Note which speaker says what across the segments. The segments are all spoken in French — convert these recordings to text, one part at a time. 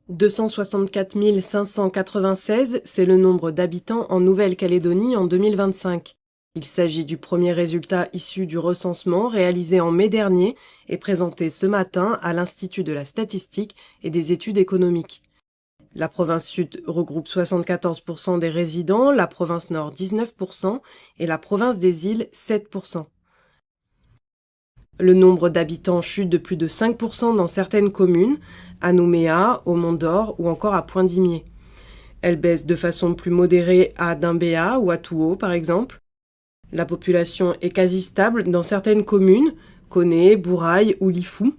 Speaker 1: 264 596, c'est le nombre d'habitants en Nouvelle-Calédonie en 2025. Il s'agit du premier résultat issu du recensement réalisé en mai dernier et présenté ce matin à l'Institut de la statistique et des études économiques. La province sud regroupe 74% des résidents, la province nord 19% et la province des îles 7%. Le nombre d'habitants chute de plus de 5% dans certaines communes, à Nouméa, au Mont-d'Or ou encore à Pointe-d'Imier. Elle baisse de façon plus modérée à Dimbéa ou à Touault par exemple. La population est quasi stable dans certaines communes, Koné, Bourail ou Lifou.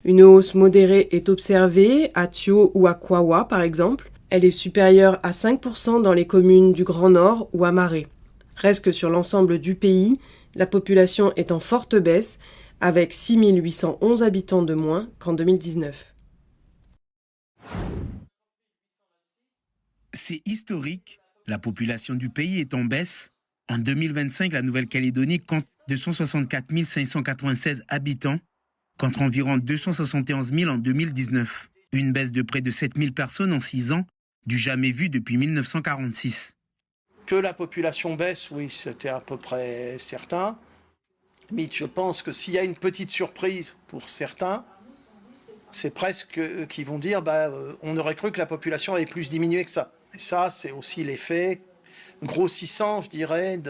Speaker 1: Une hausse modérée est observée à Thio ou à Kawa par exemple. Elle est supérieure à 5% dans les communes du Grand Nord ou à Marais. Reste que sur l'ensemble du pays, la population est en forte baisse, avec 6 811 habitants de moins qu'en 2019.
Speaker 2: C'est historique. La population du pays est en baisse. En 2025, la Nouvelle-Calédonie compte 264 596 habitants, contre environ 271 000 en 2019. Une baisse de près de 7 000 personnes en 6 ans, du jamais vu depuis 1946.
Speaker 3: Que la population baisse, oui, c'était à peu près certain. Mais je pense que s'il y a une petite surprise pour certains, c'est presque qu'ils vont dire on aurait cru que la population avait plus diminué que ça. Et ça, c'est aussi l'effet grossissant, je dirais,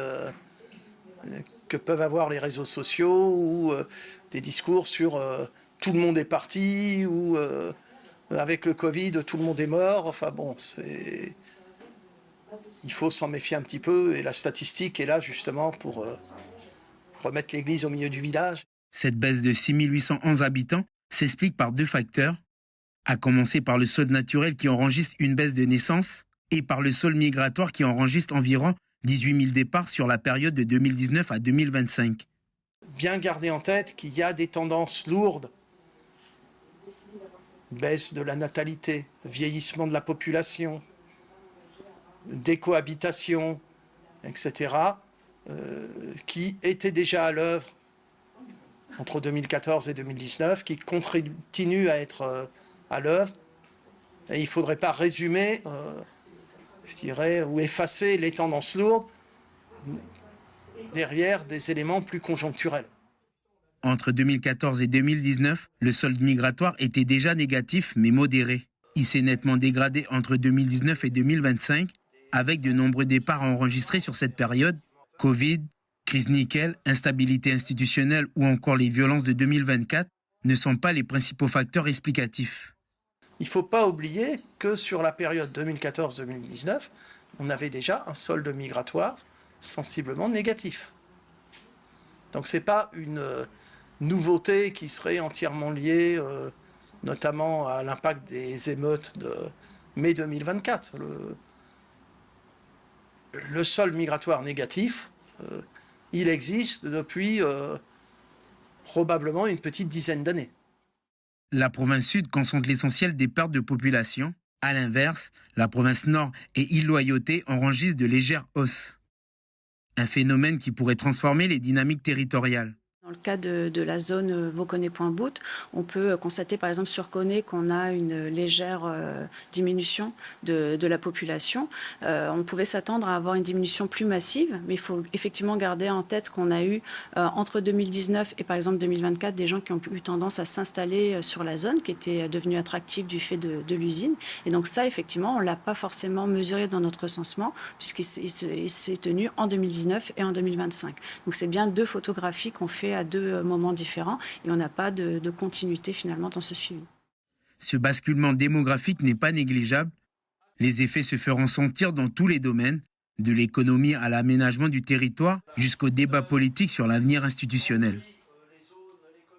Speaker 3: que peuvent avoir les réseaux sociaux ou des discours sur tout le monde est parti ou avec le Covid, tout le monde est mort. Enfin bon, il faut s'en méfier un petit peu et la statistique est là justement pour remettre l'église au milieu du village.
Speaker 2: Cette baisse de 6 811 habitants s'explique par 2 facteurs, à commencer par le solde naturel qui enregistre une baisse de naissance et par le solde migratoire qui enregistre environ 18 000 départs sur la période de 2019 à 2025.
Speaker 3: Bien garder en tête qu'il y a des tendances lourdes, baisse de la natalité, vieillissement de la population, décohabitation, etc., qui étaient déjà à l'œuvre entre 2014 et 2019, qui continuent à être à l'œuvre. Et il ne faudrait pas résumer, je dirais, ou effacer les tendances lourdes derrière des éléments plus conjoncturels.
Speaker 2: Entre 2014 et 2019, le solde migratoire était déjà négatif mais modéré. Il s'est nettement dégradé entre 2019 et 2025, avec de nombreux départs enregistrés sur cette période. Covid, crise nickel, instabilité institutionnelle ou encore les violences de 2024 ne sont pas les principaux facteurs explicatifs.
Speaker 3: Il ne faut pas oublier que sur la période 2014-2019, on avait déjà un solde migratoire sensiblement négatif. Donc ce n'est pas une nouveauté qui serait entièrement liée notamment à l'impact des émeutes de mai 2024. Le solde migratoire négatif, il existe depuis probablement une petite dizaine d'années.
Speaker 2: La province sud concentre l'essentiel des pertes de population. À l'inverse, la province nord et Île-Loyauté enregistrent de légères hausses. Un phénomène qui pourrait transformer les dynamiques territoriales.
Speaker 4: Dans le cas de la zone Vauconé-Point-Bout, on peut constater par exemple sur Koné qu'on a une légère diminution de la population. On pouvait s'attendre à avoir une diminution plus massive, mais il faut effectivement garder en tête qu'on a eu entre 2019 et par exemple 2024 des gens qui ont eu tendance à s'installer sur la zone, qui était devenue attractive du fait de l'usine. Et donc ça, effectivement, on ne l'a pas forcément mesuré dans notre recensement, puisqu'il s'est tenu en 2019 et en 2025. Donc c'est bien 2 photographies qu'on fait à 2 moments différents et on n'a pas de continuité finalement dans ce suivi.
Speaker 2: Ce basculement démographique n'est pas négligeable. Les effets se feront sentir dans tous les domaines, de l'économie à l'aménagement du territoire jusqu'au débat politique sur l'avenir institutionnel.